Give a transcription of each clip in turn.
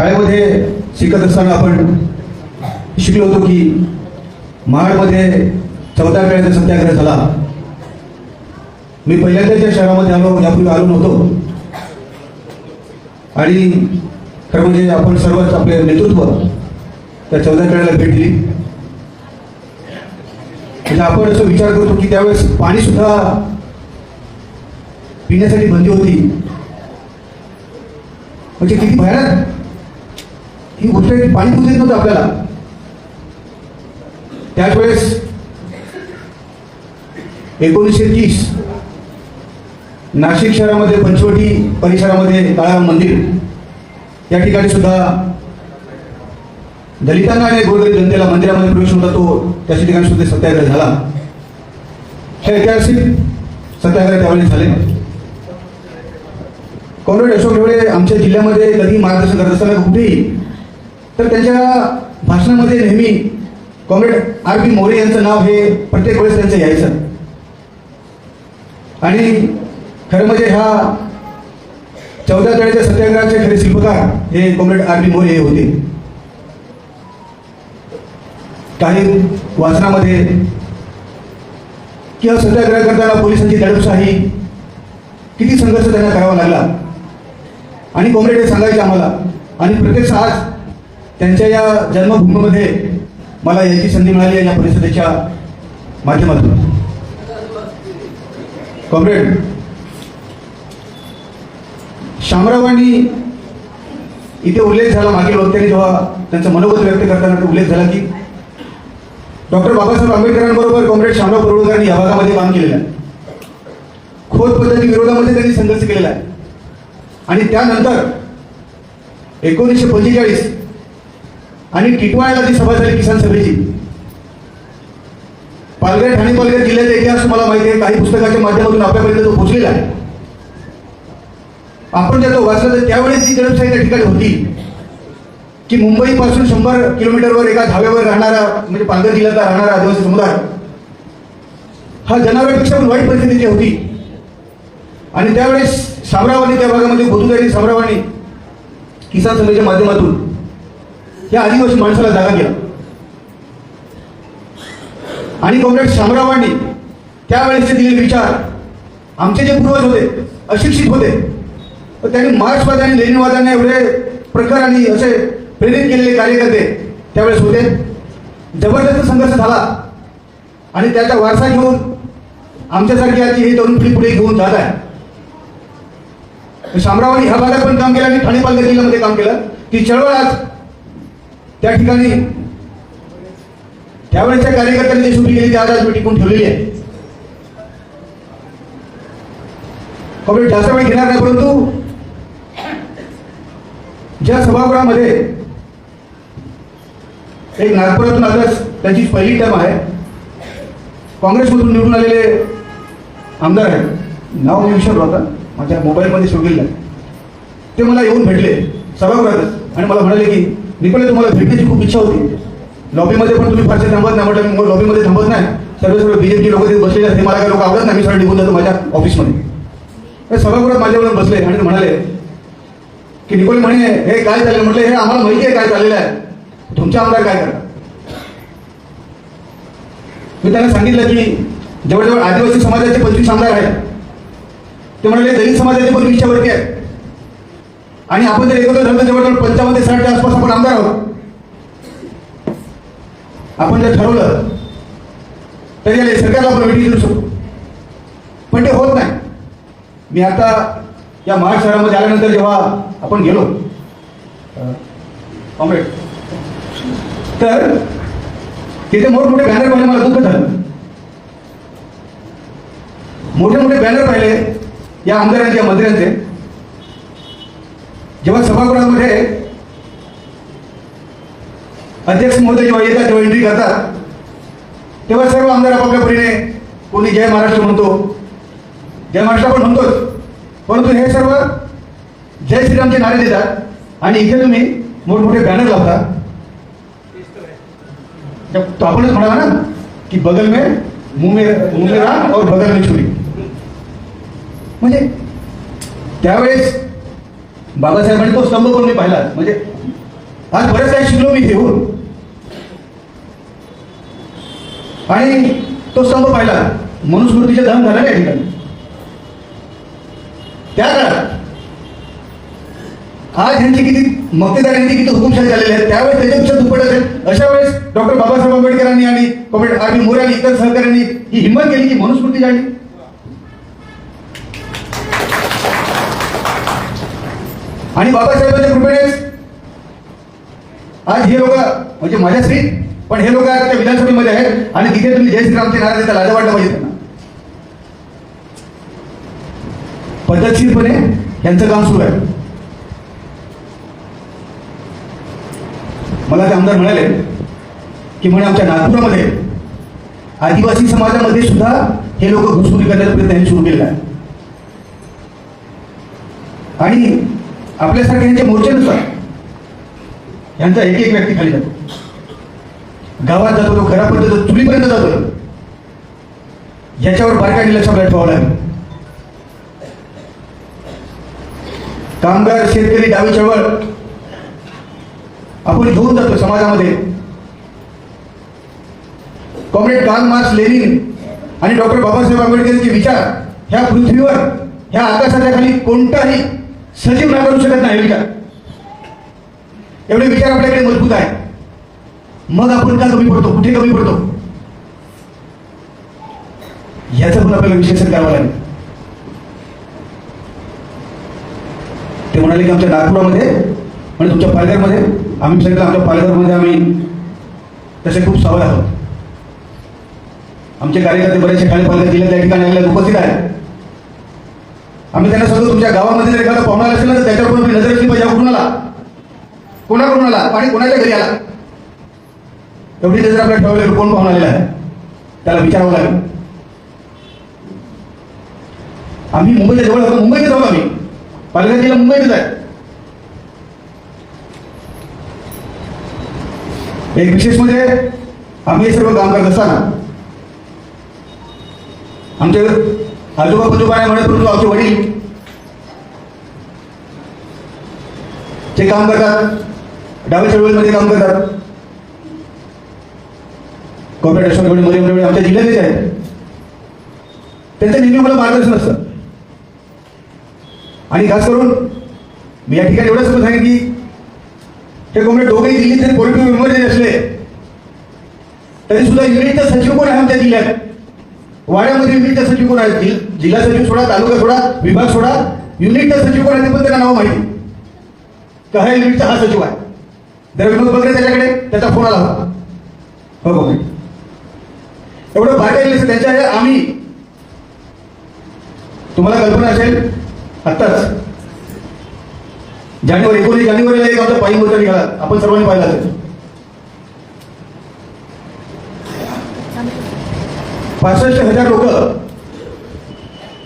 शाळेमध्ये शिकत असताना आपण शिकलो होतो की महाडमध्ये 14 वेळेचा सत्याग्रह झाला. मी पहिल्यांदाच या शहरामध्ये आलो, यापूर्वी आलो नव्हतो. आणि खरं म्हणजे आपण सर्वच आपले नेतृत्व त्या 14 वेळेला भेट दिली. म्हणजे आपण असं विचार करतो की त्यावेळेस पाणी सुद्धा पिण्यासाठी बंदी होती. म्हणजे किती भयानक ही गोष्ट आहे की पाणी पुरत नव्हतं आपल्याला. त्याच वेळेस 1930 नाशिक शहरामध्ये पंचवटी परिसरामध्ये काळाराम मंदिर या ठिकाणी सुद्धा दलितांना आणि गोरगरीब जनतेला मंदिरामध्ये प्रवेश होता, तो त्या ठिकाणी सुद्धा सत्याग्रह झाला. हे ऐतिहासिक सत्याग्रह त्यावेळी झाले. कॉम्रेड अशोक ढवळे आमच्या जिल्ह्यामध्ये कधी मार्गदर्शन करत असताना कुठेही तर त्यांच्या भाषणामध्ये नेहमी कॉम्रेड RP मोरे यांचं नाव हे प्रत्येक वेळेस त्यांचं यायचं. आणि खरं म्हणजे ह्या 14 वेळेच्या सत्याग्रहाचे खरे शिल्पकार हे कॉम्रेड RP मोरे हे होते. काही वाचनामध्ये किंवा सत्याग्रह करताना पोलिसांची दडपशाही, किती संघर्ष त्यांना करावा लागला. आणि कॉम्रेड हे सांगायचे आम्हाला. आणि प्रत्यक्ष आज त्यांच्या या जन्मभूमीमध्ये मला याची संधी मिळाली आहे या परिषदेच्या माध्यमातून. कॉम्रेड शामरावांनी इथे उल्लेख झाला, मागील वक्त्यांनी जेव्हा त्यांचं मनोगत व्यक्त करताना उल्लेख झाला की डॉक्टर बाबासाहेब आंबेडकरांबरोबर कॉम्रेड शामराव परुळकरांनी या भागामध्ये काम केलेलं आहे. खोत पद्धती विरोधामध्ये त्यांनी संघर्ष केलेला आहे. आणि त्यानंतर 1945 आणि टिटवाळ्याला जी सभा झाली किसान सभेची, पालघर ठाणे पालघर जिल्ह्याचा इतिहास मला माहिती आहे, काही पुस्तकाच्या माध्यमातून आपल्यापर्यंत तो पोहोचलेला आहे. आपण ज्या तो वाचला तर त्यावेळेस जी दडपशाही त्या ठिकाणी होती की मुंबईपासून 100 किलोमीटरवर एका धाब्यावर राहणारा म्हणजे पालघर जिल्ह्यातला राहणारा आदिवासी समुदाय हा जनावरांपेक्षा पण वाईट परिस्थितीची होती. आणि त्यावेळेस शामरावांनी त्या भागामध्ये गोदुदारी शामरावांनी किसान सभेच्या माध्यमातून या आदिवासी माणसाला जागा दिला. आणि कॉम्रेड शामरावांनी त्यावेळेसचे दिलेले विचार, आमचे जे पूर्वज होते अशिक्षित होते, तर त्यांनी मार्क्सवाद आणि लेनिनवादाने एवढे प्रखर आणि असे प्रेरित केलेले कार्यकर्ते त्यावेळेस होते. जबरदस्त संघर्ष झाला. आणि त्याचा वारसा घेऊन आमच्यासारखी आजची ही तरुण पिढी पुढे घेऊन जात आहे. शामरावांनी ह्या भागात पण काम केलं आणि ठाणे पालघर जिल्ह्यामध्ये काम केलं. ती चळवळ आज त्या ठिकाणी त्यावेळेच्या कार्यकर्त्यांनी जी सुरू केली ती आज मी टिकून ठेवलेली आहे. कॉम्रेड जास्त वेळ घेणार नाही, परंतु ज्या सभागृहामध्ये एक नागपुरातून आदर्श त्यांची पहिली टर्म आहे, काँग्रेसमधून निवडून आलेले आमदार आहेत, नाव मी विसरलो होता, माझ्या मोबाईलमध्ये शोधलेलं आहे, ते मला येऊन भेटले सभागृहातच आणि मला म्हणाले की निकोले तुम्हाला भेटण्याची खूप इच्छा होती, लॉबीमध्ये पण तुम्ही फारसे थांबत नाही. म्हटलं मी लॉबीमध्ये थांबत नाही, सर्व BJP लोक तिथे बसलेले असते, मला काही लोक आवडत नाही, मी सगळं निघून जातो माझ्या ऑफिसमध्ये. सभागृहात माझ्यावर बसले आणि म्हणाले की निकोले म्हणे हे काय चाललं. म्हटलं हे आम्हाला माहिती आहे काय चाललेलं आहे, तुमचे आमदार काय करतात. मी त्यांना सांगितलं की जवळजवळ आदिवासी समाजाचे 25 आमदार आहेत. ते म्हणाले दलित समाजाचे पण 20च्या वरती आहेत. आणि आपण जर एकत्र झालं तर जवळजवळ 55 ते 60च्या आसपास आपण आमदार आहोत. आपण जर ठरवलं तरी सरकारला आपण वेटिंग देऊ शकतो, पण ते होत नाही. मी आता या महाड शहरामध्ये आल्यानंतर जेव्हा आपण गेलो कॉम्रेड, तर तिथे मोठमोठे बॅनर पाहिले, मला दुःख झालं. मोठे मोठे बॅनर पाहिले या आमदारांचे, या मंत्र्यांचे. जेव्हा सभागृहामध्ये अध्यक्ष महोदय जेव्हा येतात, जेव्हा एंट्री करतात, तेव्हा सर्व आमदार आपापल्या परीने कोणी जय महाराष्ट्र म्हणतो, जय महाराष्ट्र आपण म्हणतोच, परंतु हे सर्व जय श्रीरामचे नारे देतात. आणि इथे तुम्ही मोठमोठे बॅनर लावता. तो आपणच म्हणाला ना की बगल में मुंह में राम और बगल में छुरी. म्हणजे त्यावेळेस बाबासाहेबांनी तो स्तंभ पण मी पाहिला. म्हणजे आज बरंच काही शिकलो मी घेऊन. आणि तो स्तंभ पाहिला, मनुस्मृतीचे दहन झालं या ठिकाणी. त्या काळात आज ह्यांची किती मक्तेदारांची किती हुकुमशाही झालेले आहेत, त्यावेळेस त्याच्यापेक्षा दुप्पट असेल. अशा वेळेस डॉक्टर बाबासाहेब आंबेडकरांनी आणि कॉम्रेड आर. मोरे आणि इतर सहकाऱ्यांनी ही हिंमत केली की मनुस्मृती जाळली. आणि बाबासाहेबांच्या कृपेनेच आज हे लोक, म्हणजे माझ्या स्त्री, पण हे लोक त्या विधानसभेमध्ये आहेत आणि तिथे तुम्ही जय श्रीरामचे नारा देता, लाजा वाटलं पाहिजे त्यांना. पद्धतशीरपणे यांचं काम सुरू आहे. मला ते आमदार म्हणाले की म्हणे आमच्या नागपुरामध्ये आदिवासी समाजामध्ये सुद्धा हे लोक घुसखोरी करण्याचा प्रयत्न त्यांनी सुरू केलेला आहे. आणि आपल्यासारखे यांचे मोर्चे नसतात, यांचा एक एक व्यक्ती खाली जातो, गावात जातो, तो घरापर्यंत जातो, चुलीपर्यंत जातो. याच्यावर बारकाईने लक्ष ठेवावं लागेल. कामगार, शेतकरी, डावी चळवळ आपण घेऊन जातो समाजामध्ये. कॉम्रेड कार्ल मार्क्स, लेनिन आणि डॉक्टर बाबासाहेब आंबेडकरांचे विचार ह्या पृथ्वीवर, ह्या आकाशाच्या खाली कोणताही सजीव ना करू शकत नाही विचार. एवढे विचार आपल्याकडे मजबूत आहे. मग आपण का कमी पडतो, कुठे कमी पडतो, याचं पण आपल्याला विश्लेषण करावं लागेल. ते म्हणाले की आमच्या नागपुरामध्ये, म्हणजे तुमच्या पालघरमध्ये, आम्ही सांगितलं आमच्या पालघरमध्ये आम्ही तसे खूप सवय आहोत. आमचे कार्यकर्ते बरेचसे खाली पालघर जिल्ह्यात त्या ठिकाणी आलेले उपस्थित आहेत. आम्ही त्यांना सांगतो तुमच्या गावामध्ये जर एखादा पाहुणा असेल ना, तर त्याच्यावर तुम्ही नजर असली पाहिजे. कुठून आला, कोणाकडून आला आणि कोणाच्या घरी आला, एवढी नजर आपल्याला ठेवली. कोण पाहून आलेला आहे त्याला विचारावं लागेल. आम्ही मुंबईच्या जवळ होतो, मुंबईत जाऊ, आम्ही पालघर जिल्हा मुंबईतच आहे. एक विशेष म्हणजे आम्ही हे सर्व काम करत असताना आमचे आजोबा पंजोबा नाही म्हणत, परंतु आमचे वडील ते काम करतात, डाव्या चळवळीमध्ये काम करतात. कॉम्रेड अशोक मध्ये आमच्या जिल्ह्यातच आहेत. त्यांचं नेहमी मला मार्गदर्शन असतं. आणि खास करून मी या ठिकाणी एवढंच सांगेन की हे कॉम्रेड दोघेही दिल्लीत पॉलिटिकल मेंबर जरी असले तरी सुद्धा युनिटचा सचिव कोण आहे आमच्या जिल्ह्यात, वाड्यामध्ये युनिटचा सचिव कोण आहे, जिल्हा सचिव सोडा, तालुका सोडा, विभाग सोडा, युनिटचा सचिव कोण आहे ते पण त्यांना नाव माहिती का, हा युनिटचा हा सचिव आहे. जर विनोद बघले त्याच्याकडे, त्याचा फोन आला होता. हो कॉम्रेड एवढं बाहेर त्यांच्या आहे. आम्ही, तुम्हाला कल्पना असेल, आत्ताच जानेवारी 19 जानेवारीला एक आमचा पायी मोर्चा निघाला, आपण सर्वांनी पाहिला असेल. 65,000 लोक,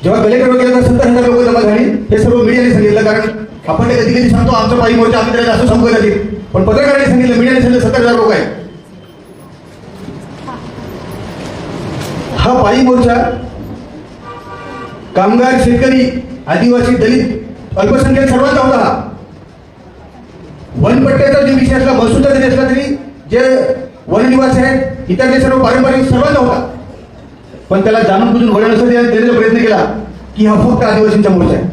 जेव्हा कलेक्टर गेला 70,000 लोक जमा झाली. हे सर्व मीडियाने सांगितलं, कारण आपण कधी कधी सांगतो आमचा पायी मोर्चा, आम्ही त्याला असं सांगू कधी, पण पत्रकारांनी सांगितलं, मीडियाने सांगितलं 70,000 लोक आहेत. हा पायी मोर्चा कामगार, शेतकरी, आदिवासी, दलित, अल्पसंख्याक सर्वांचा होता. हा वनपट्ट्याचा जे विषय असला, महसूलचा जरी असला तरी जे वननिवासी आहेत, इतर जे सर्व पारंपरिक सर्वांचा होता. पण त्याला जाणून बुजून वळण देण्याचा प्रयत्न केला की हा फक्त आदिवासींचा मोर्चा आहे.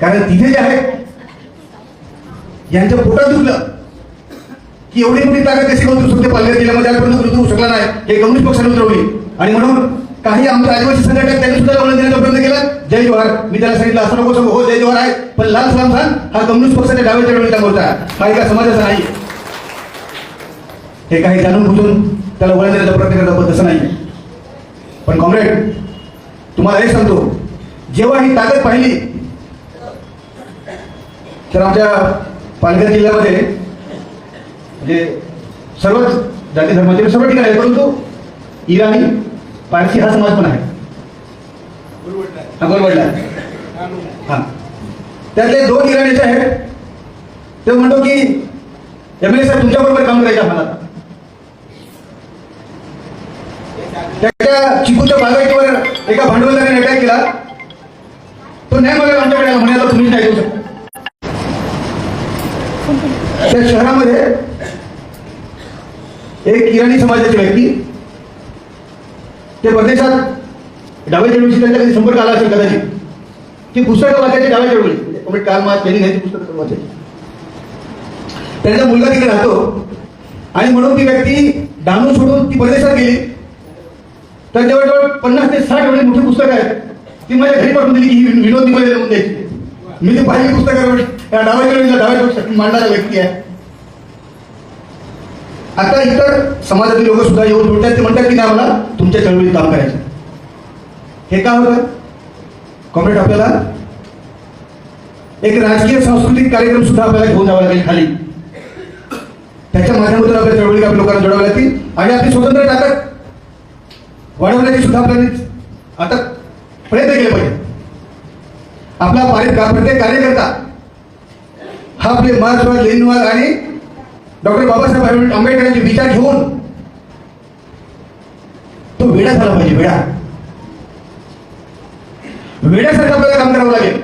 कारण तिथे जे आहे यांच्या पोटात दुखलं की एवढी मोठी ताकद कशी उतरू शकते पालघर जिल्ह्यामध्ये, आजपर्यंत उतरू शकला नाही. हे कम्युनिस्ट पक्षाने उतरवली. आणि म्हणून काही आमचे आदिवासी संघटक त्यांनी सुद्धा वळण देण्याचा प्रयत्न केला. जय जवाहर, मी त्याला सांगितलं असं नको सांगू, हो जय जवाहर आहे, पण लाल सलाम खान हा कम्युनिस्ट पक्षाच्या डाव्या चळवळीचा मोर्चा आहे, हा एका समाजाचा नाही. हे काही जाणून बुजून त्याला वळण देण्याचा प्रयत्न करता, पण तसं नाही. पण कॉम्रेड तुम्हाला हे सांगतो, जेव्हा ही ताकद पाहिली तर आमच्या पालघर जिल्ह्यामध्ये म्हणजे सर्वच जाती धर्माचे सर्व ठिकाणी आहे, परंतु इराणी, पारसी हा समाज पण आहे. गोलवडला हा, त्यातले 2 इराणीचे आहेत. ते म्हणतो की एमएलए साहेब तुमच्याबरोबर काम करायचं आम्हाला. त्याच्या चिकूच्या बागायतीवर एका भांडवलदाराने अटॅक केला. तो नाही मला आमच्याकडे आला, म्हणे आता तुम्हीच नाही देऊ शकता. त्या शहरामध्ये एक इराणी समाजाची व्यक्ती, ते परदेशात डाव्या चळवळीशी त्यांचा कधी संपर्क आला असेल कदाचित, की पुस्तकं वाचायची डाव्या चळवळी, काल मार्क्स त्यांनी घ्यायची पुस्तकं वाचायची. त्यांचा मुलगा तिकडे राहतो आणि म्हणून ती व्यक्ती डाणून सोडून ती परदेशात गेली. तर जवळजवळ 50 ते 60 एवढी मोठी पुस्तकं आहेत, ती माझ्या घरी पाठवून दिली की ही विनोद निमले लिहून द्यायची. मी ती पाहिली पुस्तकावर, डाव्या चळवळीला डाव्या मांडणारा व्यक्ती आहे. आता इतर समाजातील लोक सुद्धा येऊन बोलतात, ते म्हणतात की नाही आम्हाला तुमच्या चळवळीत काम करायचं. हे का होतं कॉम्रेड? आपल्याला एक राजकीय सांस्कृतिक कार्यक्रम सुद्धा आपल्याला घेऊन जावा लागेल खाली. त्याच्या माध्यमातून आपल्या चळवळी आपल्या लोकांना जोडाव्या लागतील आणि आपली स्वतंत्र ताकद वाढवण्याची सुद्धा आपल्याला आता प्रयत्न केले पाहिजे. आपला प्रत्येक कार्यकर्ता हा आपले मार्क्सवाद, लेनिनवाद आणि डॉक्टर बाबासाहेब आंबेडकरांचे विचार घेऊन तो वेडा झाला पाहिजे. वेड्यासारखं आपल्याला काम करावं लागेल.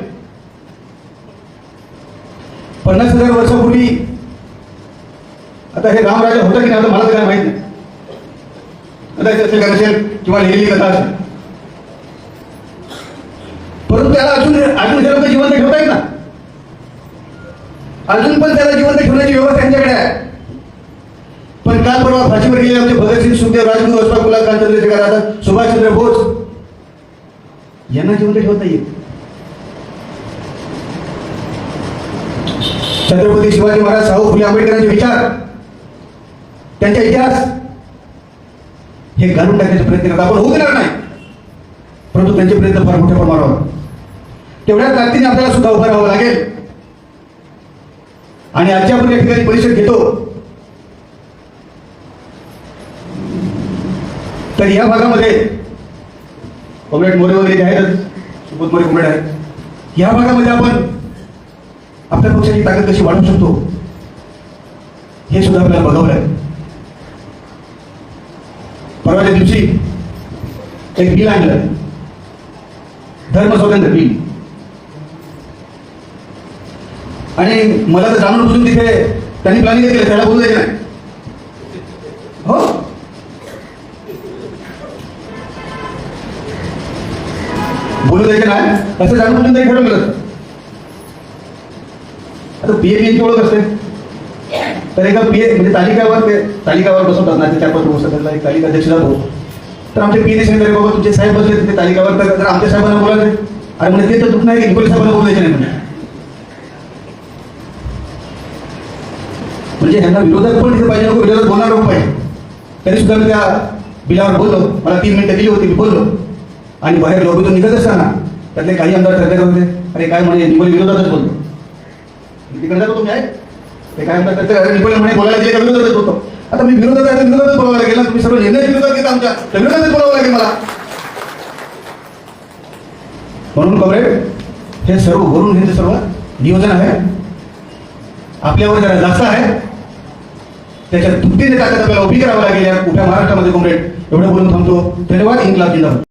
50,000 वर्षापूर्वी, आता हे रामराजा होता की नाही आता मला तर काय माहित नाही, कदाचित असेल का नसेल किंवा लिहिलेली कथा असेल, परंतु त्याला अजून हे लोक जिवंत ठेवतायत ना. अजून पण त्याला जिवंत ठेवण्याची व्यवस्था त्यांच्याकडे आहे. पण काल परवा फाशीवर गेले आमचे भगतसिंग, सुखदेव, राजगुरू, अशफाकुल्ला खान, चंद्रशेखर आझाद, सुभाषचंद्र बोस यांना जिवंत ठेवता येईल. छत्रपती शिवाजी महाराज, शाहू फुले आंबेडकरांचे विचार, त्यांचा इतिहास हे घालून टाकण्याचे प्रयत्न करतात. आपण होऊ देणार नाही, परंतु त्यांचे प्रयत्न फार मोठ्या प्रमाणावर. तेवढ्या ताकदीने आपल्याला सुद्धा उभं राहावं लागेल. आणि आजच्या आपण या ठिकाणी परिषद घेतो तर या भागामध्ये कॉम्रेड मोरे वगैरे जे आहेतच, सुबोध मोरे कॉम्रेड आहेत, या भागामध्ये आपण आपल्या पक्षाची ताकद कशी वाढवू शकतो हे सुद्धा आपल्याला बघावं लागेल. परवाच्या दिवशी एक बिल आणलं, धर्म स्वातंत्र्य बिल, आणि मला तर जाणून बुजून तिथे त्यांनी प्लॅनिंग केलं त्याला बोलू द्यायचं नाही. हो, बोलू द्यायचं नाही असं जाणून बुजून तरी ठरवलं गेलं. आता पीएमची ओळख असते, तर एका म्हणजे तालिकावर बसवतात ना, ते 4-5 वर्ष त्याला एक तालिका अध्यक्ष जातो. तर आमचे पीए सांगितले बाबा तुमचे साहेब बसले तिथे तालिकावर, तर आमच्या साहेबांना बोलायचे. अरे म्हणजे ते तर दुःख नाही की निकोले साहेबांना बोलायचे नाही म्हणजे ह्यांना विरोधात पण तिथे पाहिजे, नको विरोधात बोलणार नको पाहिजे. तरी सुद्धा मी त्या बिलावर बोललो, मला 3 मिनिटं दिली होती, मी बोललो. आणि बाहेर लॉबीतून निघत असताना त्यातले काही आमदार ठरले होते, अरे काय म्हणे निकोले विरोधातच बोलतो. तिकडे जातो तुम्ही आहे ते काय म्हणतात, निकोले म्हणे बोलायला गेले का विरोधातच बोलतो. आता मी विरोधात बोलावं लागेल ना, तुम्ही सर्व निर्णय विरोधात घेता आमच्या, तर विरोधातच बोलावं लागेल मला. म्हणून कॉम्रेड हे सर्व वरून हे सर्व नियोजन आहे, आपल्यावर जरा जास्त आहे, त्याच्या दुपटीने ताकद आपल्याला उभी करावं लागेल या उभ्या महाराष्ट्रामध्ये. कॉम्रेड एवढं बोलून थांबतो. धन्यवाद. इन्क्लाब जिंदाबाद.